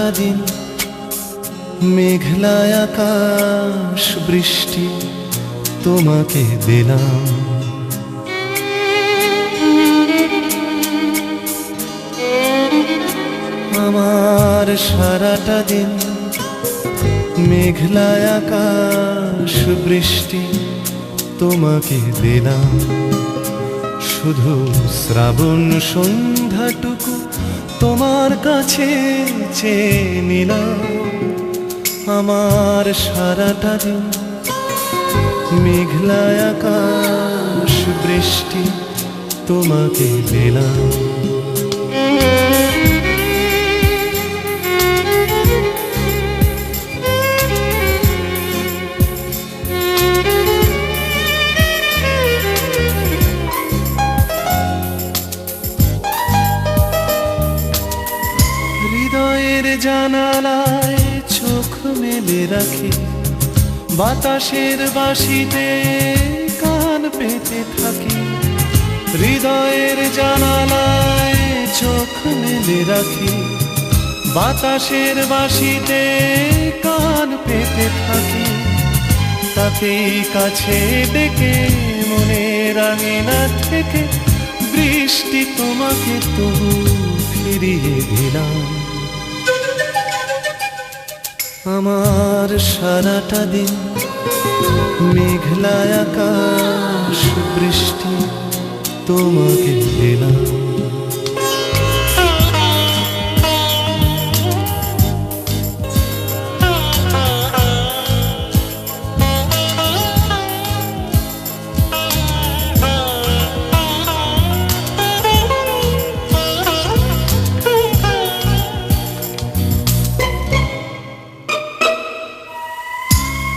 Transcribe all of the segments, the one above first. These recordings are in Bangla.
সারাটা দিন মেঘলায় আকাশ বৃষ্টি তোমাকে দিলাম। আমার সারাটা দিন মেঘলায় আকাশ বৃষ্টি তোমাকে দিলাম। শুধু শ্রাবণ সন্ধ্যাটুকু তোমার কাছে চেয়ে নিলাম। আমার সারাটা দিন মেঘলায় আকাশ বৃষ্টি তোমাকে দিলাম। হৃদয়ের জানালায় চোখ মেলে রাখি, বাতাসের বাঁশিতে কান পেতে থাকি। হৃদয়ের জানালায় চোখ মেলে রাখি, বাতাসের বাঁশিতে কান পেতে থাকি। তাকেই কাছে ডেকে মনের আঙিনা থেকে বৃষ্টি তোমাকে তবু ফিরিয়ে দিলাম। আমার সারাটা দিন মেঘলায় আকাশ বৃষ্টি তোমাকে দিলাম।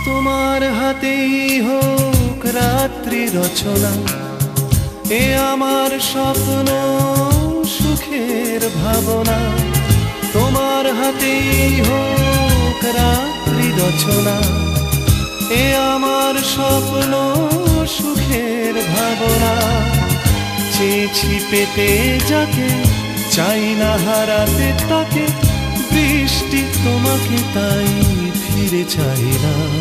তোমার হাতেই হোক রাত্রি রচনা, এ আমার স্বপ্ন সুখের ভাবনা। তোমার হাতেই হোক রাত্রি রচনা, এ আমার স্বপ্ন সুখের ভাবনা। চেয়েছি পেতে যাকে, চাই না হারাতে তাকে, বৃষ্টি তোমাকে তাই ফিরে চাইলাম।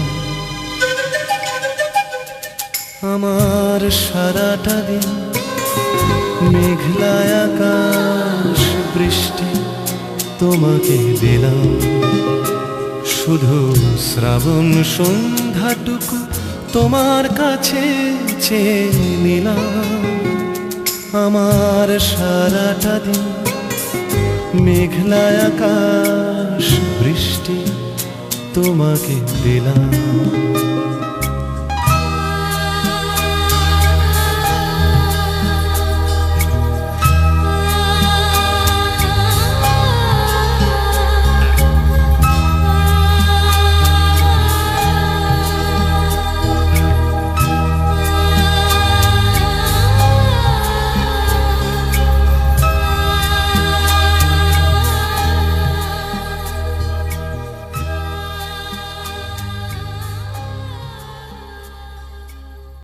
আমার সারাটা দিন মেঘলায় আকাশ বৃষ্টি তোমাকে দিলাম। শুধু শ্রাবণ সন্ধ্যাটুকু তোমার কাছে চেয়ে নিলাম। আমার সারাটা দিন মেঘলায় আকাশ বৃষ্টি তোমাকে দিলাম।